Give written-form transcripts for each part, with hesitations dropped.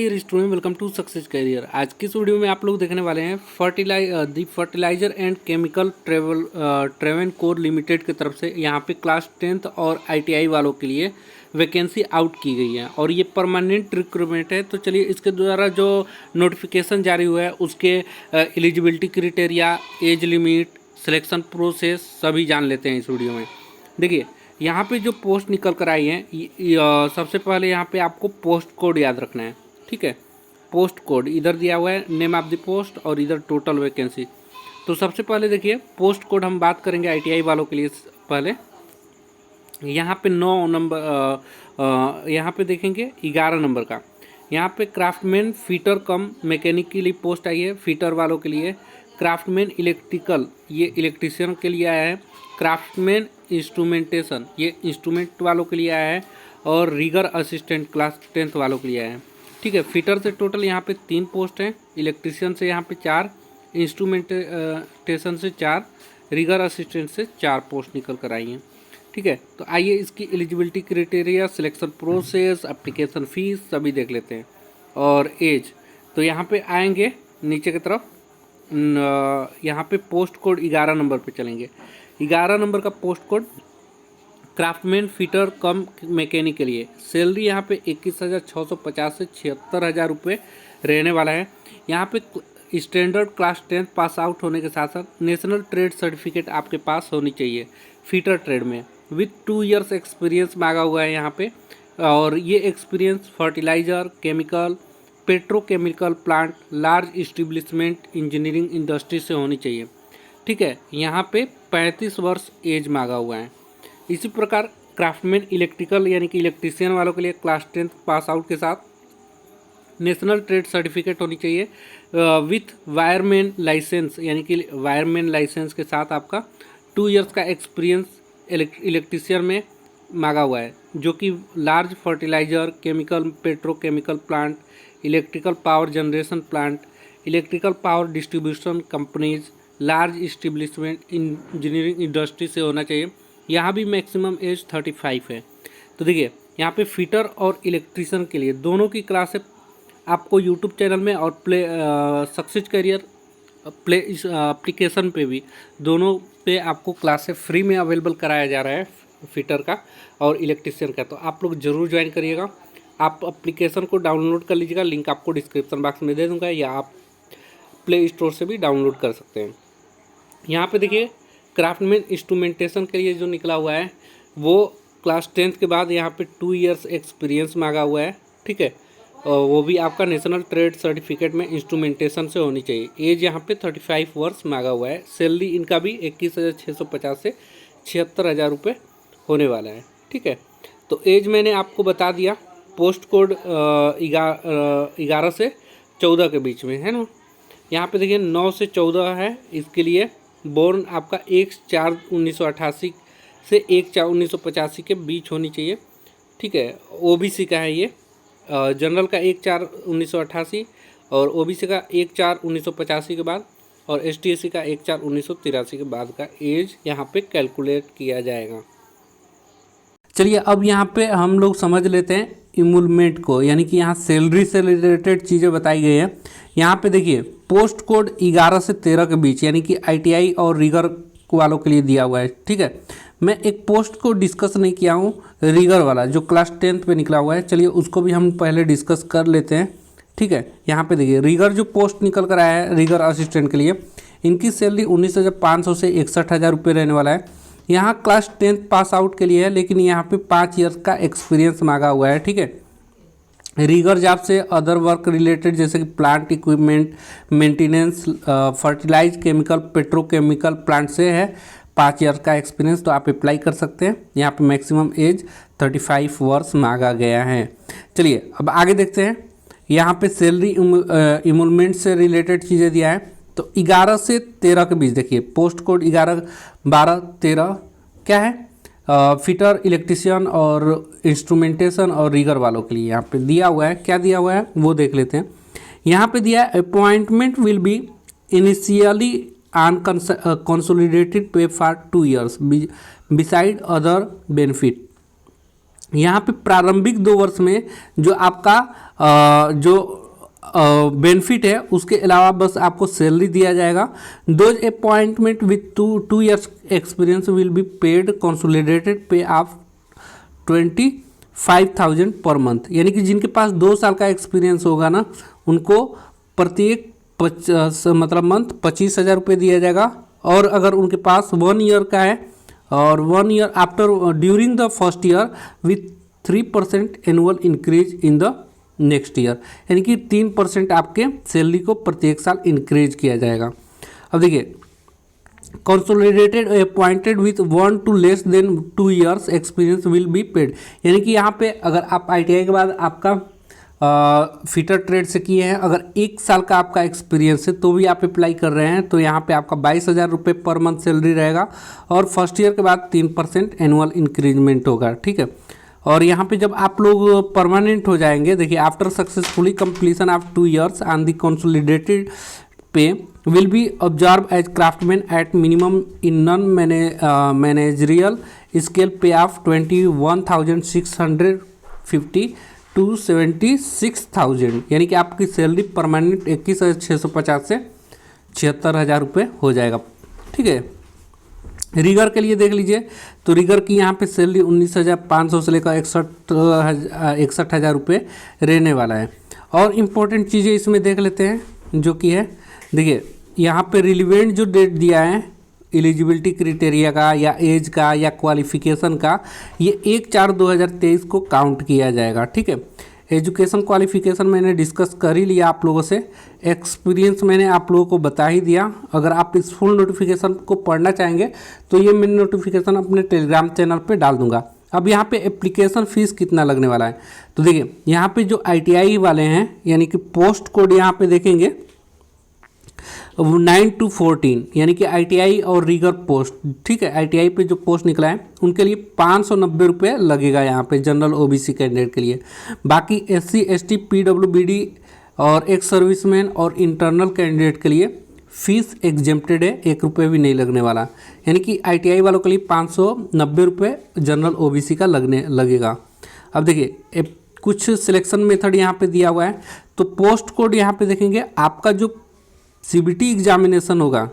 Dear student, welcome to success career. आज की इस वीडियो में आप लोग देखने वाले हैं fertiliser and chemical Travancore limited की तरफ से यहाँ पे क्लास 10th और आईटीआई वालों के लिए वैकेंसी आउट की गई है और ये परमानेंट रिक्रूटमेंट है। तो चलिए इसके द्वारा जो नोटिफिकेशन जारी हुआ है उसके eligibility criteria, age limit, selection process सभी जान लेते हैं इस वीडियो में। देखिए यहाँ पे जो पोस्ट निकल कर आई है, सबसे पहले यहाँ पे आपको पोस्ट कोड याद रखना है। ठीक है, पोस्ट कोड इधर दिया हुआ है, नेम ऑफ द पोस्ट और इधर टोटल वैकेंसी। तो सबसे पहले देखिए पोस्ट कोड हम बात करेंगे आईटीआई वालों के लिए। पहले यहाँ पे 9 नंबर, यहाँ पे देखेंगे 11 नंबर का, यहाँ पे क्राफ्टमैन फीटर कम मैकेनिक के लिए पोस्ट आई है। फीटर वालों के लिए क्राफ्टमैन इलेक्ट्रिकल, ये इलेक्ट्रीशियन के लिए आया है। क्राफ्टमैन इंस्ट्रूमेंटेशन, ये इंस्ट्रूमेंट वालों के लिए आया है। और रीगर असिस्टेंट क्लास 10th वालों के लिए आया है। ठीक है, फिटर से टोटल यहाँ पे 3 पोस्ट हैं, इलेक्ट्रीशियन से यहाँ पे 4, इंस्ट्रूमेंटेशन से 4, रीगर असिस्टेंट से 4 पोस्ट निकल कर आई हैं। ठीक है, तो आइए इसकी eligibility criteria, selection process, application fees सभी देख लेते हैं। और एज तो यहाँ पे आएंगे नीचे की तरफ, यहाँ पे पोस्ट कोड 11 नंबर पे चलेंगे। 11 नंबर का पोस्ट कोड क्राफ्टमैन फीटर कम मैकेनिक के लिए सैलरी यहाँ पे 21,650 से 76,000 रुपये रहने वाला है। यहाँ पे standard class 10th pass out होने के साथ साथ नेशनल ट्रेड सर्टिफिकेट आपके पास होनी चाहिए फीटर ट्रेड में, विथ 2 इयर्स एक्सपीरियंस मांगा हुआ है यहाँ पे। और ये experience fertiliser, chemical, petrochemical plant, large establishment, engineering industry से होनी चाहिए। ठीक है, यहाँ पे 35 वर्ष एज मांगा हुआ है। इसी प्रकार क्राफ्टमैन इलेक्ट्रिकल यानी कि इलेक्ट्रीशियन वालों के लिए क्लास 10th पास आउट के साथ नेशनल ट्रेड सर्टिफिकेट होनी चाहिए, विथ वायरमैन लाइसेंस, यानी कि वायरमैन लाइसेंस के साथ आपका 2 इयर्स का एक्सपीरियंस इलेक्ट्रीशियन में मांगा हुआ है, जो कि large fertiliser, chemical, petrochemical plant, electrical power generation plant, electrical power distribution companies, large establishment, engineering industry से होना चाहिए। यहाँ भी मैक्सिमम एज 35 है। तो देखिए यहाँ पे फिटर और इलेक्ट्रीशियन के लिए दोनों की क्लासेस आपको यूट्यूब चैनल में और सक्सेस करियर एप्लीकेशन पे भी, दोनों पे आपको क्लासेस फ्री में अवेलेबल कराया जा रहा है, फिटर का और इलेक्ट्रीशियन का। तो आप लोग ज़रूर ज्वाइन करिएगा। आप एप्लीकेशन को डाउनलोड कर लीजिएगा, लिंक आपको डिस्क्रिप्शन बॉक्स में दे दूँगा, या आप प्ले स्टोर से भी डाउनलोड कर सकते हैं। यहाँ पे देखिए क्राफ्टमैन इंस्ट्रूमेंटेशन के लिए जो निकला हुआ है वो क्लास 10th के बाद यहाँ पे 2 इयर्स एक्सपीरियंस मांगा हुआ है। ठीक है, और वो भी आपका नेशनल ट्रेड सर्टिफिकेट में इंस्ट्रूमेंटेशन से होनी चाहिए। एज यहाँ पे 35 वर्ष मांगा हुआ है। सैलरी इनका भी 21,650 से 76,000 रुपये होने वाला है। ठीक है, तो एज मैंने आपको बता दिया। पोस्ट कोड 11 से 14 के बीच में है ना। यहाँ पे देखिए 9 से 14 है इसके लिए। बोर्न आपका 1/4/1988 से 1/4/1985 के बीच होनी चाहिए। ठीक है, ओबीसी का है ये, जनरल का 1/4/1988 और ओबीसी का 1/4/1985 के बाद, और एसटी/एससी का 1/4/1983 के बाद का एज यहाँ पे कैलकुलेट किया जाएगा। चलिए अब यहाँ पे हम लोग समझ लेते हैं इमूलमेंट को, यानी कि यहाँ सैलरी से रिलेटेड चीज़ें बताई गई है। यहाँ पे देखिए पोस्ट कोड 11 से 13 के बीच, यानी कि आईटीआई और रीगर वालों के लिए दिया हुआ है। ठीक है, मैं एक पोस्ट को डिस्कस नहीं किया हूँ, रीगर वाला जो क्लास 10th पे निकला हुआ है, चलिए उसको भी हम पहले डिस्कस कर लेते हैं। ठीक है, यहाँ पे देखिए रीगर जो पोस्ट निकल कर आया है रीगर असिस्टेंट के लिए, इनकी सैलरी 19,500 से 61,000 रुपये रहने वाला है। यहाँ क्लास 10th पास आउट के लिए है, लेकिन यहाँ पे 5 ईयर्स का एक्सपीरियंस मांगा हुआ है। ठीक है, रीगर जॉब से अदर वर्क रिलेटेड जैसे कि plant equipment maintenance, fertilise, chemical, petrochemical plant से है 5 ईयर का एक्सपीरियंस, तो आप अप्लाई कर सकते हैं। यहाँ पे मैक्सिमम एज 35 वर्ष मांगा गया है। चलिए अब आगे देखते हैं। यहाँ पे सैलरी इमूलमेंट से रिलेटेड चीज़ें दिया है। तो 11 से 13 के बीच देखिए पोस्ट कोड 11, 12, 13 क्या है, फिटर, इलेक्ट्रीशियन और इंस्ट्रूमेंटेशन और रीगर वालों के लिए यहाँ पे दिया हुआ है। क्या दिया हुआ है वो देख लेते हैं। यहाँ पे दिया है appointment will be initially on consolidated pay for 2 years beside other benefit. यहाँ पे प्रारंभिक 2 वर्ष में जो आपका जो बेनिफिट है उसके अलावा बस आपको सैलरी दिया जाएगा। Those appointment with 2 years experience will be paid consolidated पे ऑफ 25,000 पर मंथ। यानी कि जिनके पास 2 साल का एक्सपीरियंस होगा ना, उनको प्रत्येक मतलब मंथ 25,000 रुपये दिया जाएगा। और अगर उनके पास 1 year का है और 1 year after during the first year with 3% annual increase in the next year, यानी कि 3% आपके सैलरी को प्रत्येक साल इंक्रीज किया जाएगा। अब देखिए, consolidated appointed with 1 to less than 2 years experience will be paid. यानी कि यहाँ पे अगर आप ITI के बाद आपका फिटर ट्रेड से किए हैं, अगर 1 साल का आपका एक्सपीरियंस है तो भी आप अप्लाई कर रहे हैं, तो यहाँ पे आपका 22,000 रुपये पर मंथ सैलरी रहेगा और फर्स्ट ईयर के बाद 3% एनुअल इंक्रीजमेंट होगा। ठीक है, और यहाँ पे जब आप लोग परमानेंट हो जाएंगे, देखिए after successfully completion of 2 years and the consolidated pay will be observe as craftsman at minimum in non managerial scale pay of 21,650 to 76,000, यानी कि आपकी सैलरी परमानेंट 21,650 से 76,000 रुपये हो जाएगा। ठीक है, रिगर के लिए देख लीजिए, तो रिगर की यहाँ पे सैलरी 19,500 से लेकर 61,000 रुपये रहने वाला है। और इम्पोर्टेंट चीज़ें इसमें देख लेते हैं जो कि है, देखिए यहाँ पे रिलीवेंट जो डेट दिया है एलिजिबिलिटी क्राइटेरिया का या एज का या क्वालिफिकेशन का, ये 1/4/2023 को काउंट किया जाएगा। ठीक है, एजुकेशन क्वालिफिकेशन मैंने डिस्कस कर ही लिया आप लोगों से, एक्सपीरियंस मैंने आप लोगों को बता ही दिया। अगर आप इस फुल नोटिफिकेशन को पढ़ना चाहेंगे तो ये मैं नोटिफिकेशन अपने टेलीग्राम चैनल पे डाल दूंगा। अब यहाँ पे एप्लीकेशन फ़ीस कितना लगने वाला है, तो देखिए यहाँ पे जो ITI वाले हैं, यानी कि पोस्ट कोड यहाँ पे देखेंगे 9 to 14, यानी कि ITI और रीगर पोस्ट। ठीक है, ITI पे जो पोस्ट निकला है उनके लिए 590 रुपये लगेगा यहाँ पे जनरल OBC कैंडिडेट के लिए। बाकी SC ST PWBD और एक्स सर्विसमैन और इंटरनल कैंडिडेट के लिए फीस एग्जेम्प्टेड है, 1 रुपये भी नहीं लगने वाला। यानी कि ITI वालों के लिए 590 रुपये जनरल OBC का लगेगा। अब देखिए कुछ सिलेक्शन मेथड यहाँ पे दिया हुआ है, तो पोस्ट कोड यहाँ पे देखेंगे आपका जो CBT एग्जामिनेशन होगा।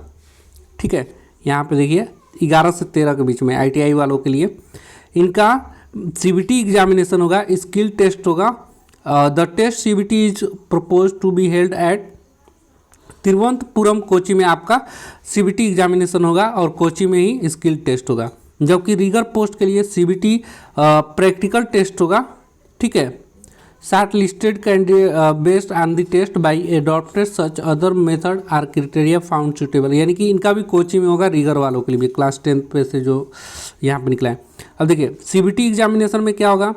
ठीक है, यहाँ पे देखिए 11 से 13 के बीच में ITI वालों के लिए इनका CBT एग्जामिनेशन होगा, स्किल टेस्ट होगा। The test CBT is propose to be held at Thiruvananthapuram Kochi में आपका CBT एग्जामिनेशन होगा और कोची में ही स्किल टेस्ट होगा। जबकि रीगर पोस्ट के लिए CBT प्रैक्टिकल टेस्ट होगा। ठीक है, short listed candidate based on the test by adopted such other method or criteria found suitable, यानी कि इनका भी कोचिंग में होगा रीगर वालों के लिए भी, क्लास 10 पे से जो यहाँ पे निकला है। अब देखिए CBT एग्जामिनेशन में क्या होगा,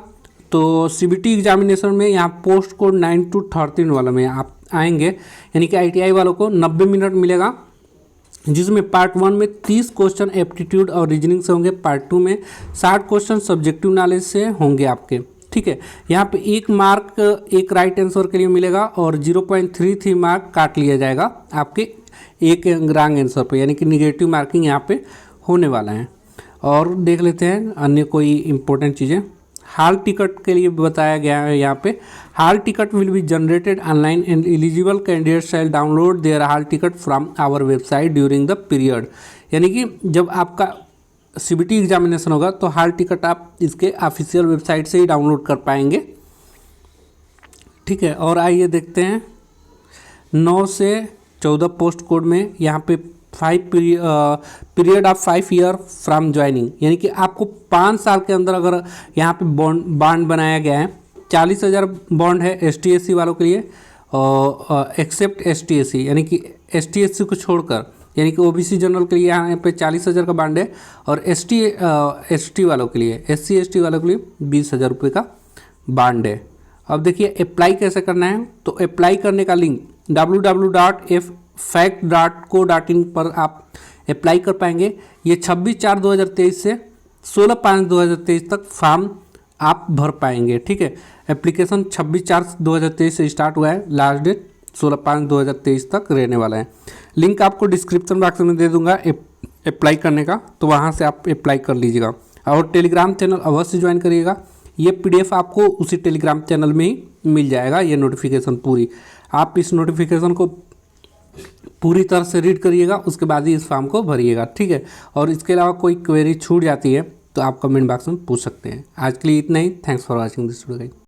तो CBT एग्जामिनेशन में यहाँ पोस्ट कोड 9 to 13 वाला में आप आएंगे, यानी कि ITI वालों को 90 मिनट मिलेगा, जिसमें पार्ट 1 में 30 क्वेश्चन एप्टीट्यूड और रीजनिंग से होंगे, पार्ट 2 में 60 क्वेश्चन सब्जेक्टिव नॉलेज से होंगे आपके। ठीक है, यहाँ पे 1 मार्क एक राइट आंसर के लिए मिलेगा और 0.33 मार्क काट लिया जाएगा आपके एक रॉन्ग आंसर पे, यानी कि निगेटिव मार्किंग यहाँ पे होने वाला है। और देख लेते हैं अन्य कोई इंपॉर्टेंट चीज़ें। हाल टिकट के लिए बताया गया है यहाँ पे, hall ticket will be generated online and eligible candidate shall download their hall ticket from our website during the period, यानी कि जब आपका CBT एग्जामिनेशन होगा तो हाल टिकट आप इसके ऑफिशियल वेबसाइट से ही डाउनलोड कर पाएंगे। ठीक है, और आइए देखते हैं 9 से 14 पोस्ट कोड में यहाँ पे period of 5 year from joining, यानी कि आपको 5 साल के अंदर अगर यहाँ पे बॉन्ड बनाया गया है, 40,000 बॉन्ड है ST SC वालों के लिए और एक्सेप्ट ST SC, यानी कि ST SC को छोड़कर, यानी कि OBC जनरल के लिए यहाँ पे 40,000 का बॉन्ड है और ST वालों के लिए SC ST वालों के लिए 20,000 रुपये का बॉन्ड है। अब देखिए अप्लाई कैसे करना है, तो अप्लाई करने का लिंक www.fact.co.in पर आप अप्लाई कर पाएंगे। ये 26/4/2023 से 16/5/2023 तक फॉर्म आप भर पाएंगे। ठीक है, एप्लीकेशन 26/4/2023 से स्टार्ट हुआ है, लास्ट डेट 16/5/2023 तक रहने वाला है। लिंक आपको डिस्क्रिप्शन बॉक्स में दे दूंगा अप्लाई करने का, तो वहाँ से आप अप्लाई कर लीजिएगा। और टेलीग्राम चैनल अवश्य ज्वाइन करिएगा, ये PDF आपको उसी टेलीग्राम चैनल में ही मिल जाएगा। ये नोटिफिकेशन पूरी, आप इस नोटिफिकेशन को पूरी तरह से रीड करिएगा, उसके बाद ही इस फॉर्म को भरिएगा, ठीक है। और इसके अलावा कोई क्वेरी छूट जाती है तो आप कमेंट बॉक्स में पूछ सकते हैं। आज के लिए इतना ही। Thanks for watching this video.